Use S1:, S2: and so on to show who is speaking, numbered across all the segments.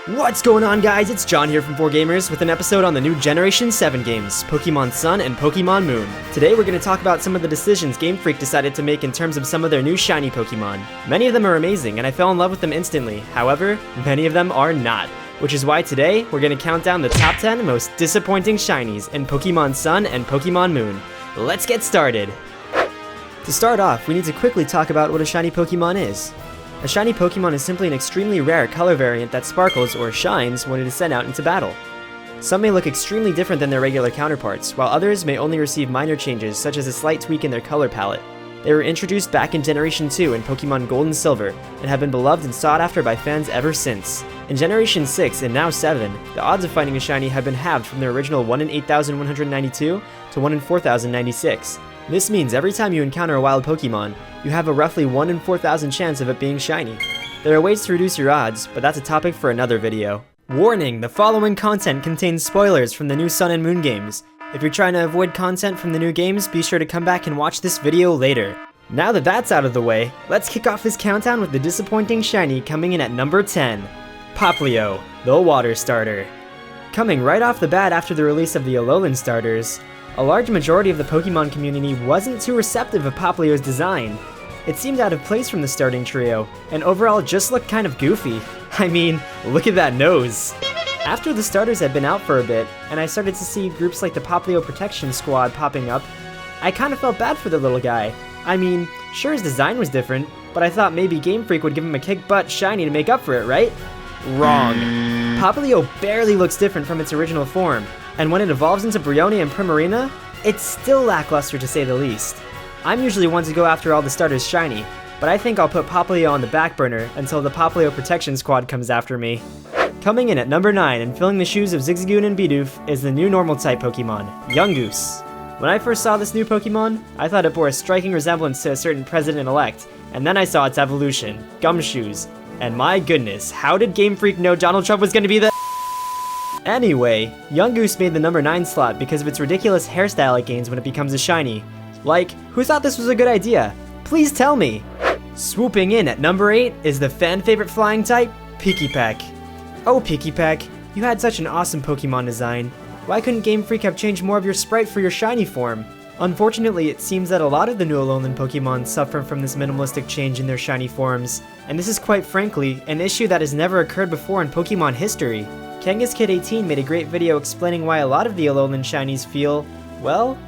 S1: What's going on, guys? It's John here from 4Gamers with an episode on the new Generation 7 games, Pokemon Sun and Pokemon Moon. Today we're going to talk about some of the decisions Game Freak decided to make in terms of some of their new shiny Pokemon. Many of them are amazing and I fell in love with them instantly, however, many of them are not. Which is why today we're going to count down the top 10 most disappointing shinies in Pokemon Sun and Pokemon Moon. Let's get started! To start off, we need to quickly talk about what a shiny Pokemon is. A shiny Pokemon is simply an extremely rare color variant that sparkles or shines when it is sent out into battle. Some may look extremely different than their regular counterparts, while others may only receive minor changes such as a slight tweak in their color palette. They were introduced back in Generation 2 in Pokemon Gold and Silver, and have been beloved and sought after by fans ever since. In Generation 6 and now 7, the odds of finding a shiny have been halved from their original 1 in 8,192 to 1 in 4,096. This means every time you encounter a wild Pokemon, you have a roughly 1 in 4,000 chance of it being shiny. There are ways to reduce your odds, but that's a topic for another video. Warning, the following content contains spoilers from the new Sun and Moon games. If you're trying to avoid content from the new games, be sure to come back and watch this video later. Now that that's out of the way, let's kick off this countdown with the disappointing shiny coming in at number 10. Popplio, the water starter. Coming right off the bat after the release of the Lowland starters, a large majority of the Pokemon community wasn't too receptive of Popplio's design. It seemed out of place from the starting trio, and overall just looked kind of goofy. I mean, look at that nose! After the starters had been out for a bit, and I started to see groups like the Popplio Protection Squad popping up, I kinda felt bad for the little guy. I mean, sure his design was different, but I thought maybe Game Freak would give him a kick-butt shiny to make up for it, right? Wrong. Popplio barely looks different from its original form, and when it evolves into Brionne and Primarina, it's still lackluster to say the least. I'm usually one to go after all the starters shiny, but I think I'll put Popplio on the back burner until the Popplio Protection Squad comes after me. Coming in at number 9 and filling the shoes of Zigzagoon and Bidoof is the new normal type Pokemon, Young Goose. When I first saw this new Pokemon, I thought it bore a striking resemblance to a certain president-elect, and then I saw its evolution, Gumshoes, and my goodness, how did Game Freak know Donald Trump was gonna be the— Anyway, Young Goose made the number 9 slot because of its ridiculous hairstyle it gains when it becomes a shiny. Like, who thought this was a good idea? Please tell me! Swooping in at number 8 is the fan-favorite flying type, Pinkie Pact. Oh Pinkie Pact, you had such an awesome Pokemon design. Why couldn't Game Freak have changed more of your sprite for your shiny form? Unfortunately, it seems that a lot of the new Lowland Pokemon suffer from this minimalistic change in their shiny forms, and this is quite frankly, an issue that has never occurred before in Pokemon history. KangaskId18 made a great video explaining why a lot of the Alolan shinies feel, well,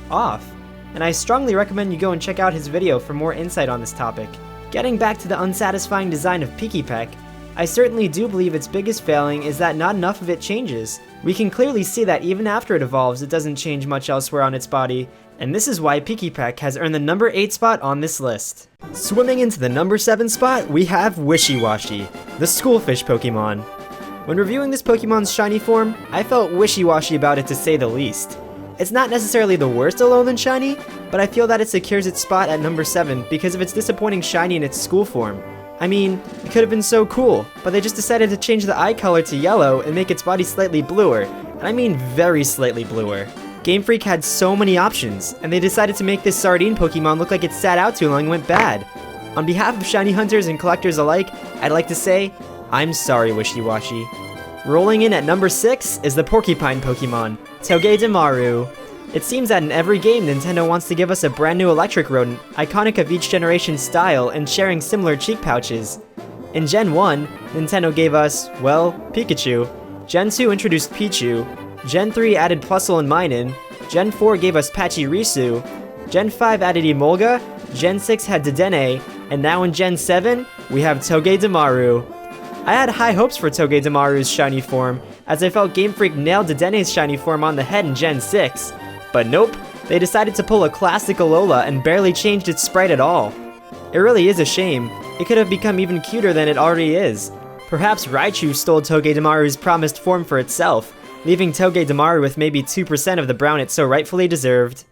S1: off. And I strongly recommend you go and check out his video for more insight on this topic. Getting back to the unsatisfying design of Pinkie Pact, I certainly do believe its biggest failing is that not enough of it changes. We can clearly see that even after it evolves, it doesn't change much elsewhere on its body, and this is why Pinkie Pact has earned the number 8 spot on this list. Swimming into the number 7 spot, we have Wishywashy, the schoolfish Pokemon. When reviewing this Pokemon's shiny form, I felt wishy-washy about it to say the least. It's not necessarily the worst Alolan shiny, but I feel that it secures its spot at number 7 because of its disappointing shiny in its school form. I mean, it could have been so cool, but they just decided to change the eye color to yellow and make its body slightly bluer, and I mean very slightly bluer. Game Freak had so many options, and they decided to make this sardine Pokemon look like it sat out too long and went bad. On behalf of shiny hunters and collectors alike, I'd like to say, I'm sorry Wishywashy. Rolling in at number 6 is the porcupine Pokemon, Tokidomaru. It seems that in every game Nintendo wants to give us a brand new electric rodent, iconic of each generation's style and sharing similar cheek pouches. In Gen 1, Nintendo gave us, well, Pikachu. Gen 2 introduced Pichu. Gen 3 added Plusle and Minun. Gen 4 gave us Pachirisu. Gen 5 added Emolga. Gen 6 had Dedenne. And now in Gen 7, we have Tokidomaru. I had high hopes for Tokidomaru's shiny form, as I felt Game Freak nailed Dedenne's shiny form on the head in Gen 6. But nope, they decided to pull a classic Alola and barely changed its sprite at all. It really is a shame. It could have become even cuter than it already is. Perhaps Raichu stole Tokidomaru's promised form for itself, leaving Tokidomaru with maybe 2% of the brown it so rightfully deserved.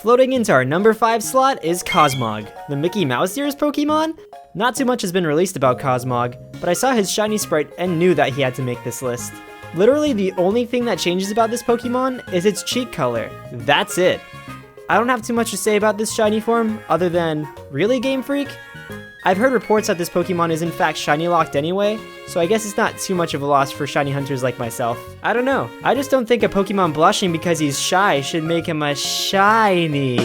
S1: Floating into our number 5 slot is Cosmog, the Mickey Mouse Ears Pokemon? Not too much has been released about Cosmog, but I saw his shiny sprite and knew that he had to make this list. Literally the only thing that changes about this Pokemon is its cheek color. That's it. I don't have too much to say about this shiny form, other than, really Game Freak? I've heard reports that this Pokemon is in fact shiny locked anyway, so I guess it's not too much of a loss for shiny hunters like myself. I don't know, I just don't think a Pokemon blushing because he's shy should make him a shiny.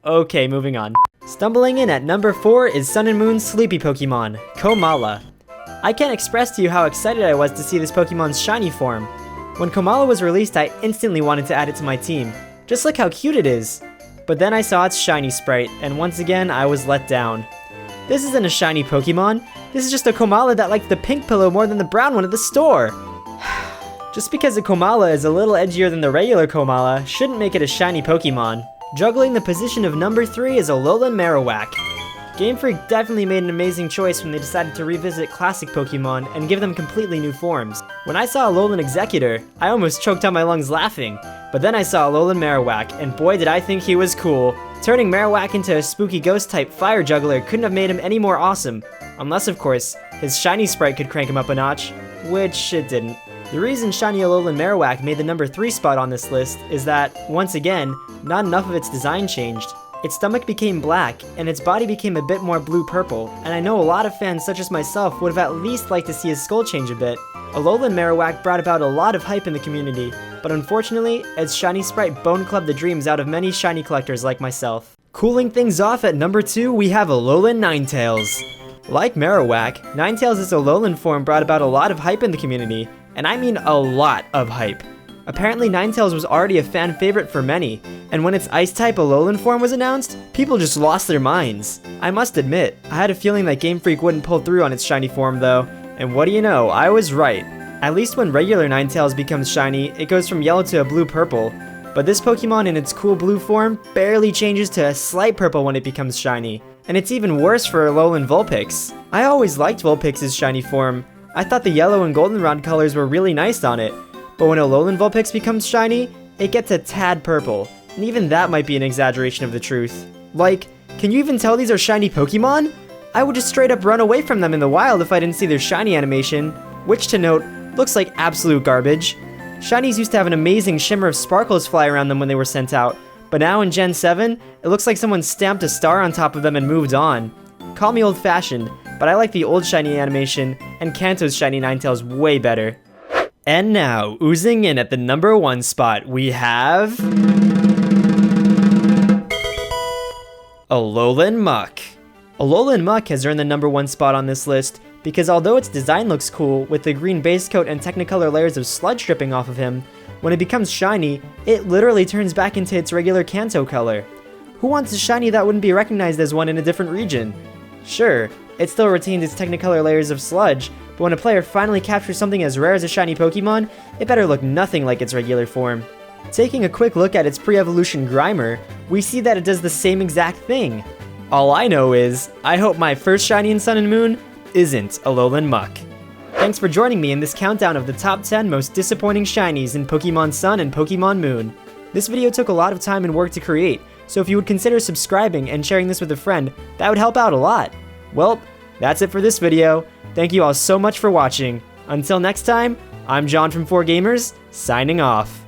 S1: Okay, moving on. Stumbling in at number 4 is Sun and Moon's sleepy Pokemon, Kamala. I can't express to you how excited I was to see this Pokemon's shiny form. When Kamala was released, I instantly wanted to add it to my team. Just look how cute it is. But then I saw its shiny sprite, and once again, I was let down. This isn't a shiny Pokemon. This is just a Kamala that liked the pink pillow more than the brown one at the store. Just because a Kamala is a little edgier than the regular Kamala shouldn't make it a shiny Pokemon. Juggling the position of number 3 is a Lowland Marowak. Game Freak definitely made an amazing choice when they decided to revisit classic Pokemon and give them completely new forms. When I saw a Lowland Executor, I almost choked out my lungs laughing. But then I saw a Lowland Marowak, and boy did I think he was cool. Turning Marowak into a spooky ghost-type fire juggler couldn't have made him any more awesome. Unless, of course, his shiny sprite could crank him up a notch, which it didn't. The reason shiny Alolan Marowak made the number 3 spot on this list is that, once again, not enough of its design changed. Its stomach became black, and its body became a bit more blue-purple, and I know a lot of fans such as myself would have at least liked to see his skull change a bit. Alolan Marowak brought about a lot of hype in the community, but unfortunately, its shiny sprite bone clubbed the dreams out of many shiny collectors like myself. Cooling things off at number 2, we have Alolan Ninetails. Like Marowak, Ninetails' Alolan form brought about a lot of hype in the community, and I mean a lot of hype. Apparently Ninetails was already a fan favorite for many, and when its Ice-type Alolan form was announced, people just lost their minds. I must admit, I had a feeling that Game Freak wouldn't pull through on its shiny form though, and what do you know, I was right. At least when regular Ninetails becomes shiny, it goes from yellow to a blue-purple, but this Pokemon in its cool blue form barely changes to a slight purple when it becomes shiny, and it's even worse for Alolan Vulpix. I always liked Vulpix's shiny form. I thought the yellow and goldenrod colors were really nice on it, but when Alolan Vulpix becomes shiny, it gets a tad purple, and even that might be an exaggeration of the truth. Like, can you even tell these are shiny Pokemon? I would just straight up run away from them in the wild if I didn't see their shiny animation, which to note, looks like absolute garbage. Shinies used to have an amazing shimmer of sparkles fly around them when they were sent out, but now in Gen 7, it looks like someone stamped a star on top of them and moved on. Call me old-fashioned, but I like the old shiny animation, and Kanto's shiny Ninetails way better. And now, oozing in at the number 1 spot, we have Alolan Muck. Alolan Muck has earned the number 1 spot on this list because although its design looks cool with the green base coat and Technicolor layers of sludge dripping off of him, when it becomes shiny, it literally turns back into its regular Kanto color. Who wants a shiny that wouldn't be recognized as one in a different region? Sure, it still retains its Technicolor layers of sludge, but when a player finally captures something as rare as a shiny Pokemon, it better look nothing like its regular form. Taking a quick look at its pre-evolution Grimer, we see that it does the same exact thing. All I know is, I hope my first shiny in Sun and Moon isn't Alolan Muck. Thanks for joining me in this countdown of the top 10 most disappointing shinies in Pokemon Sun and Pokemon Moon. This video took a lot of time and work to create, so if you would consider subscribing and sharing this with a friend, that would help out a lot. Well, that's it for this video. Thank you all so much for watching. Until next time, I'm John from 4Gamers, signing off.